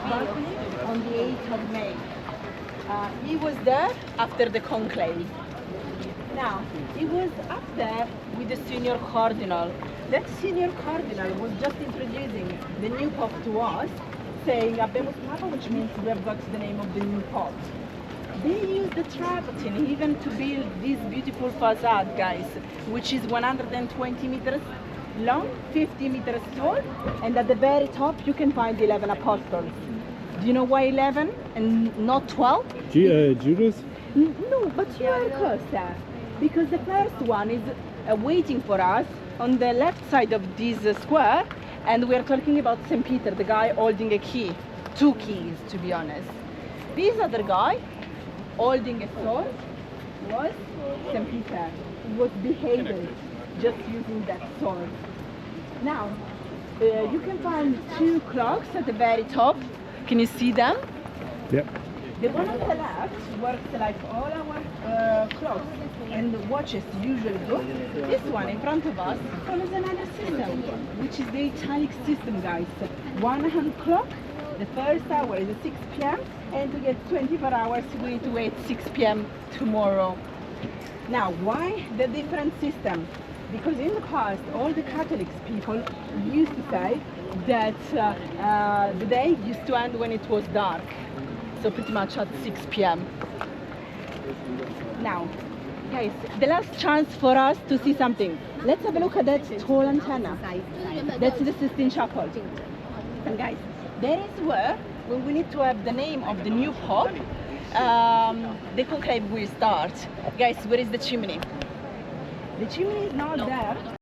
balcony on the 8th of May. He was there after the conclave. Now, he was up there with the senior cardinal. That senior cardinal was just introducing the new pope to us, saying Habemus Papa, which means we have got the name of the new pope. They used the travertine even to build this beautiful facade, guys, which is 120 meters long, 50 meters tall, and at the very top you can find 11 apostles. Do you know why 11 and not 12? Judas? No, but you are closer. Because the first one is waiting for us on the left side of this square, and we are talking about St. Peter, the guy holding a key. 2 keys, to be honest. This other guy holding a sword was St. Peter. He was beheaded just using that sword. Now, you can find 2 clocks at the very top. Can you see them? Yep. The one on the left works like all our clocks and watches usually do. This one in front of us follows another system, which is the Italic system, guys. 1 hand clock, the first hour is at 6 p.m. and to get 24 hours we need to wait 6 p.m. tomorrow. Now, why the different system? Because in the past, all the Catholic people used to say that the day used to end when it was dark. So pretty much at 6 p.m. Now, guys, the last chance for us to see something. Let's have a look at that tall antenna. That's the Sistine Chapel. And guys, there is where, when we need to have the name of the new pope, the conclave will start. Guys, where is the chimney? The chimney is not there.